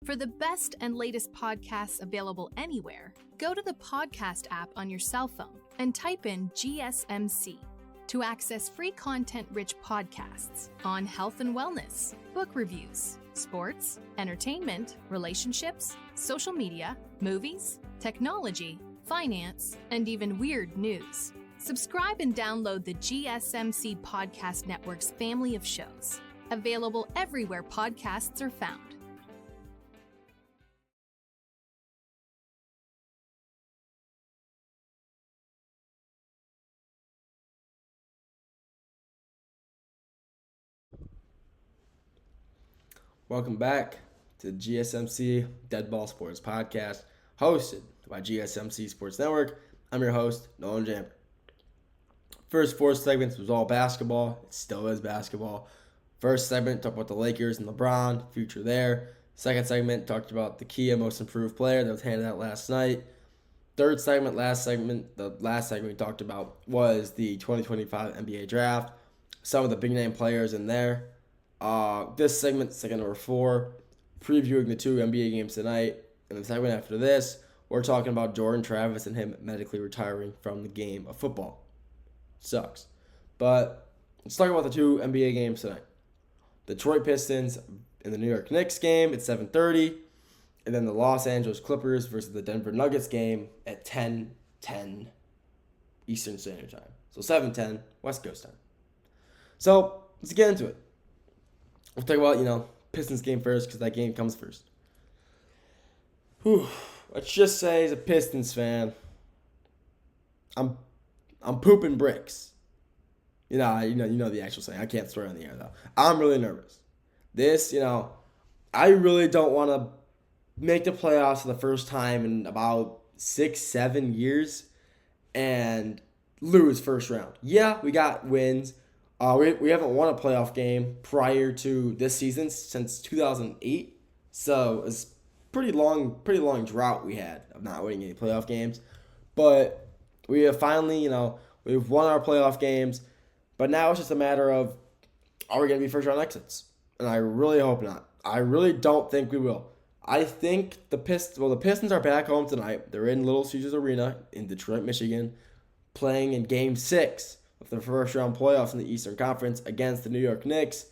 For the best and latest podcasts available anywhere, go to the podcast app on your cell phone and type in GSMC to access free content-rich podcasts on health and wellness, book reviews, sports, entertainment, relationships, social media, movies, technology, finance, and even weird news. Subscribe and download the GSMC Podcast Network's family of shows, available everywhere podcasts are found. Welcome back to the GSMC Dead Ball Sports Podcast, hosted by GSMC Sports Network. I'm your host, Nolan Jamper. First four segments was all basketball. It still is basketball. First segment talked about the Lakers and LeBron, future there. Second segment talked about the Kia Most Improved Player that was handed out last night. Third segment, the last segment we talked about was the 2025 NBA Draft. Some of the big name players in there. This segment, segment number 4, previewing the 2 NBA games tonight. And the segment after this, we're talking about Jordan Travis and him medically retiring from the game of football. Sucks. But let's talk about the 2 NBA games tonight. Detroit Pistons and the New York Knicks game at 7:30. And then the Los Angeles Clippers versus the Denver Nuggets game at 10:10 Eastern Standard Time. So 7:10 West Coast time. So let's get into it. We'll talk about, Pistons game first because that game comes first. Let's just say as a Pistons fan, I'm pooping bricks. You know the actual saying. I can't swear on the air though. I'm really nervous. This, I really don't want to make the playoffs for the first time in about 6-7 years and lose first round. Yeah, we got wins. We haven't won a playoff game prior to this season since 2008, so it's pretty long drought we had of not winning any playoff games. But we have finally, we've won our playoff games, but now it's just a matter of, are we going to be first round exits? And I really hope not. I really don't think we will. I think the Pistons are back home tonight. They're in Little Caesars Arena in Detroit, Michigan, playing in Game 6 of the first round playoffs in the Eastern Conference against the New York Knicks.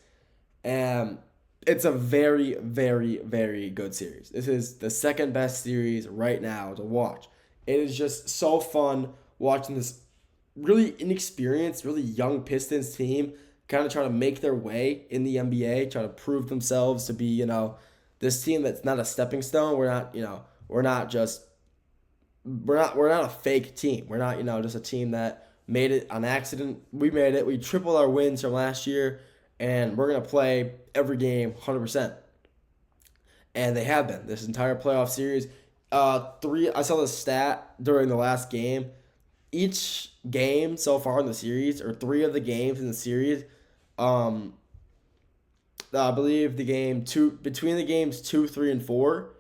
And it's a very, very, very good series. This is the second best series right now to watch. It is just so fun watching this really inexperienced, really young Pistons team kind of try to make their way in the NBA, try to prove themselves to be, this team that's not a stepping stone. We're not a fake team. We're not, just a team that made it on accident. We made it. We tripled our wins from last year, and we're going to play every game 100%. And they have been this entire playoff series. I saw the stat during the last game. Each game so far in the series, or 3 of the games in the series, I believe between the games 2, 3, and 4,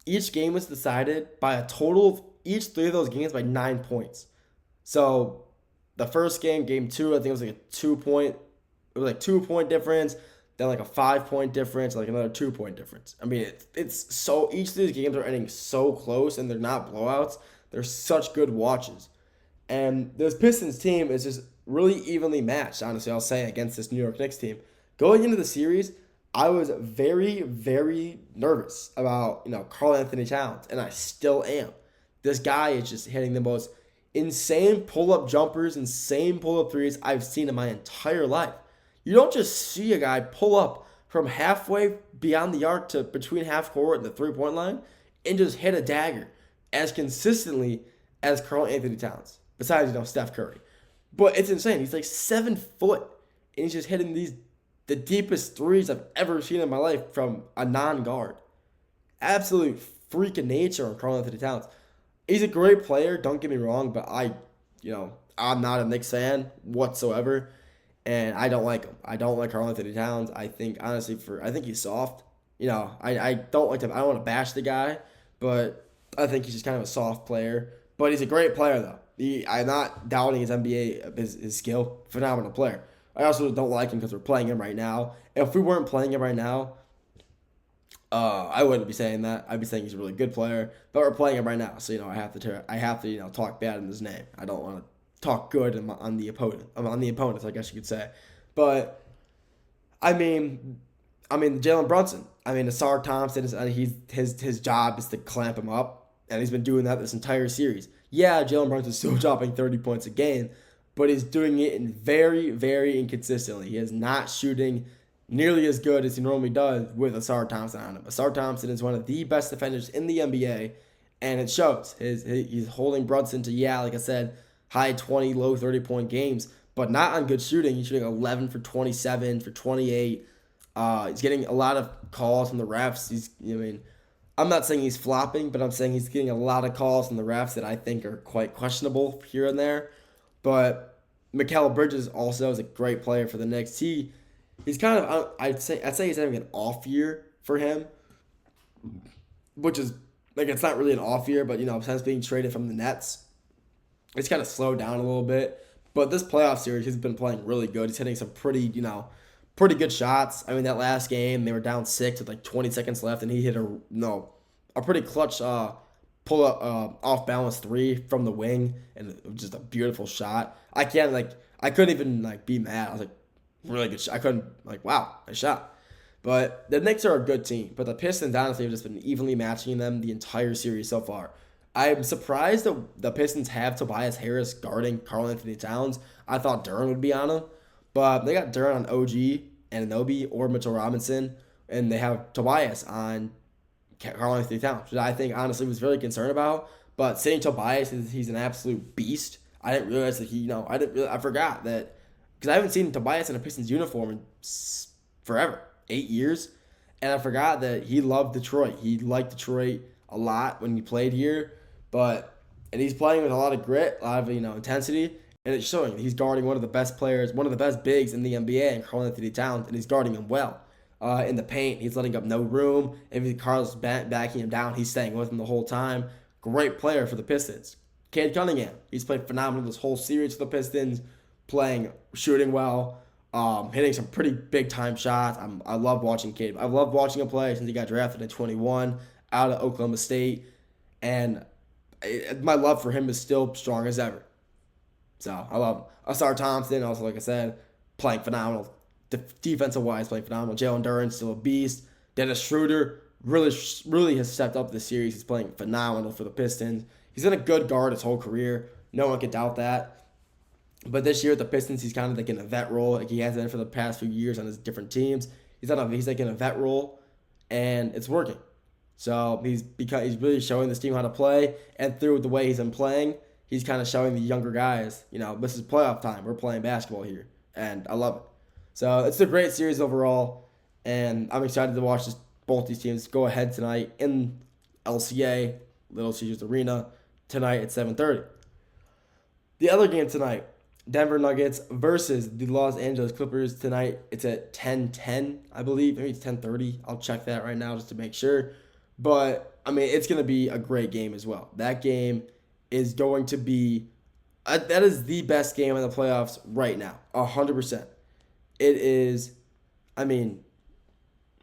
each game was decided by a total of each 3 of those games by 9 points. So the first game, game 2, I think it was like a 2-point difference, then like a 5-point difference, like another 2-point difference. I mean, it's so, each of these games are ending so close, and they're not blowouts. They're such good watches. And this Pistons team is just really evenly matched, honestly, I'll say, against this New York Knicks team. Going into the series, I was very, very nervous about, Karl Anthony Towns, and I still am. This guy is just hitting the most insane pull-up jumpers, insane pull-up threes I've seen in my entire life. You don't just see a guy pull up from halfway beyond the arc to between half court and the three-point line and just hit a dagger as consistently as Karl Anthony Towns, besides, Steph Curry. But it's insane. He's like 7 foot, and he's just hitting the deepest threes I've ever seen in my life from a non-guard. Absolute freak of nature on Karl Anthony Towns. He's a great player, don't get me wrong, but I'm not a Knicks fan whatsoever, and I don't like him. I don't like Karl Anthony Towns. I think, honestly, I think he's soft. I don't like him. I don't want to bash the guy, but I think he's just kind of a soft player. But he's a great player, though. I'm not doubting his NBA, his skill. Phenomenal player. I also don't like him because we're playing him right now. If we weren't playing him right now, I wouldn't be saying that. I'd be saying he's a really good player. But we're playing him right now, so I have to talk bad in his name. I don't want to talk good on the opponent. On the opponents, I guess you could say. But I mean, Jalen Brunson. Asar Thompson his job is to clamp him up, and he's been doing that this entire series. Yeah, Jalen Brunson's still dropping 30 points a game, but he's doing it in very, very inconsistently. He is not shooting nearly as good as he normally does with Asar Thompson on him. Asar Thompson is one of the best defenders in the NBA, and it shows. He's holding Brunson to, like I said, high 20, low 30-point games, but not on good shooting. He's shooting 11 for 27, for 28. He's getting a lot of calls from the refs. I'm not saying he's flopping, but I'm saying he's getting a lot of calls from the refs that I think are quite questionable here and there. But Mikal Bridges also is a great player for the Knicks. He's kind of, I'd say he's having an off year for him, which is, it's not really an off year, but, since being traded from the Nets, it's kind of slowed down a little bit. But this playoff series, he's been playing really good. He's hitting some pretty good shots. That last game, they were down 6 with 20 seconds left, and he hit a pretty clutch pull-up off balance 3 from the wing, and it was just a beautiful shot. I couldn't even be mad. I was really good shot. I couldn't wow, nice shot. But the Knicks are a good team, but the Pistons honestly have just been evenly matching them the entire series so far. I'm surprised that the Pistons have Tobias Harris guarding Karl-Anthony Towns. I thought Duren would be on him, but they got Duren on OG, Anunoby, or Mitchell Robinson, and they have Tobias on Karl-Anthony Towns, which I think honestly was really concerned about. But saying Tobias he's an absolute beast, I didn't realize that I forgot that, because I haven't seen Tobias in a Pistons uniform in forever, 8 years, and I forgot that he loved Detroit. He liked Detroit a lot when he played here, and he's playing with a lot of grit, a lot of intensity, and it's showing. He's guarding one of the best players, one of the best bigs in the NBA, and Karl-Anthony Towns, and he's guarding him well. In the paint, he's letting up no room. If Carl's backing him down, he's staying with him the whole time. Great player for the Pistons. Cade Cunningham, he's played phenomenal this whole series for the Pistons, shooting well, hitting some pretty big-time shots. I love watching Cade. I love watching him play since he got drafted in 21 out of Oklahoma State, and my love for him is still strong as ever. So I love him. Asar Thompson, also, like I said, playing phenomenal. Defensive-wise, playing phenomenal. Jalen Duren, still a beast. Dennis Schroeder really has stepped up this series. He's playing phenomenal for the Pistons. He's been a good guard his whole career. No one can doubt that. But this year at the Pistons, he's kind of in a vet role, like he has been for the past few years on his different teams. He's in a vet role, and it's working. So he's really showing this team how to play, and through the way he's been playing, he's kind of showing the younger guys, this is playoff time. We're playing basketball here, and I love it. So it's a great series overall, and I'm excited to watch both these teams go ahead tonight in LCA, Little Caesars Arena, tonight at 7:30. The other game tonight, Denver Nuggets versus the Los Angeles Clippers tonight. It's at 10:10, I believe. Maybe it's 10:30. I'll check that right now just to make sure. But, it's going to be a great game as well. That game is going to be that is the best game in the playoffs right now, 100%. It is, 10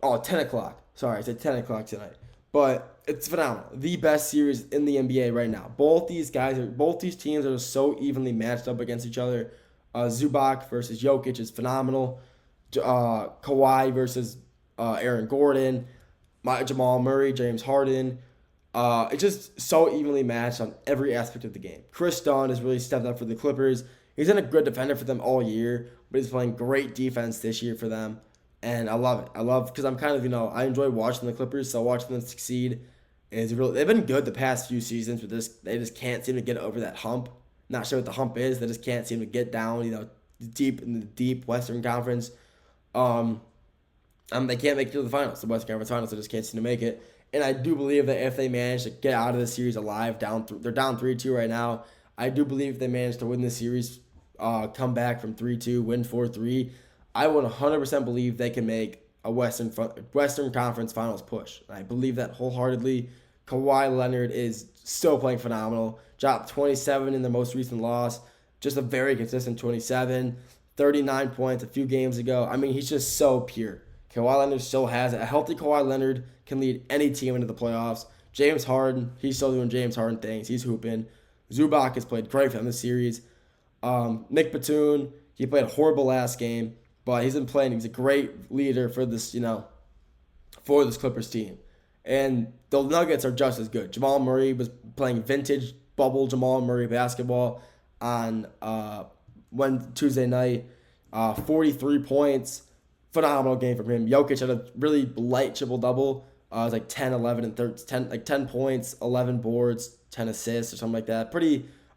o'clock. Sorry, it's at 10 o'clock tonight. But it's phenomenal. The best series in the NBA right now. Both these teams are so evenly matched up against each other. Zubac versus Jokic is phenomenal. Kawhi versus Aaron Gordon. Jamal Murray, James Harden. It's just so evenly matched on every aspect of the game. Chris Dunn has really stepped up for the Clippers. He's been a good defender for them all year, but he's playing great defense this year for them. And I love it. Because I'm kind of, I enjoy watching the Clippers, so watching them succeed is really, they've been good the past few seasons, but they just can't seem to get over that hump. Not sure what the hump is. They just can't seem to get down, deep in the deep Western Conference. They can't make it to the finals, the Western Conference Finals. They just can't seem to make it. And I do believe that if they manage to get out of the series alive, they're down 3-2 right now. I do believe if they manage to win this series, come back from 3-2, win 4-3, I would 100% believe they can make a Western Conference Finals push. I believe that wholeheartedly. Kawhi Leonard is still playing phenomenal. Dropped 27 in the most recent loss. Just a very consistent 27. 39 points a few games ago. He's just so pure. Kawhi Leonard still has it. A healthy Kawhi Leonard can lead any team into the playoffs. James Harden, he's still doing James Harden things. He's hooping. Zubac has played great for them this series. Nick Batum, he played a horrible last game, but he's been playing. He's a great leader for this, for this Clippers team. And the Nuggets are just as good. Jamal Murray was playing vintage bubble Jamal Murray basketball on Tuesday night. 43 points. Phenomenal game from him. Jokic had a really light triple-double. It was like 10, 11, and 13, 10 points, 11 boards, 10 assists or something like that.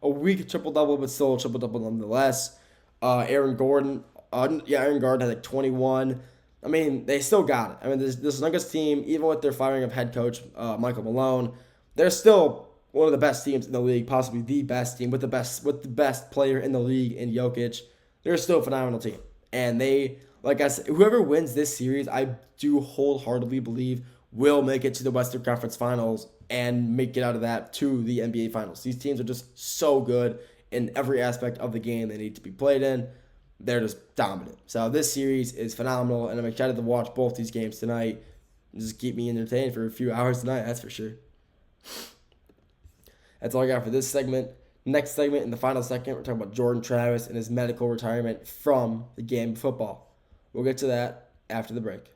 A weak triple-double, but still a triple-double nonetheless. Aaron Gordon had like 21. I mean, they still got it. I mean, this Nuggets team, even with their firing of head coach Michael Malone, they're still one of the best teams in the league, possibly the best team with the best player in the league in Jokic. They're still a phenomenal team. And they, like I said, whoever wins this series, I do wholeheartedly believe will make it to the Western Conference Finals and make it out of that to the NBA Finals. These teams are just so good in every aspect of the game they need to be played in. They're just dominant. So this series is phenomenal, and I'm excited to watch both these games tonight. Just keep me entertained for a few hours tonight, that's for sure. That's all I got for this segment. Next segment, in the final segment, we're talking about Jordan Travis and his medical retirement from the game of football. We'll get to that after the break.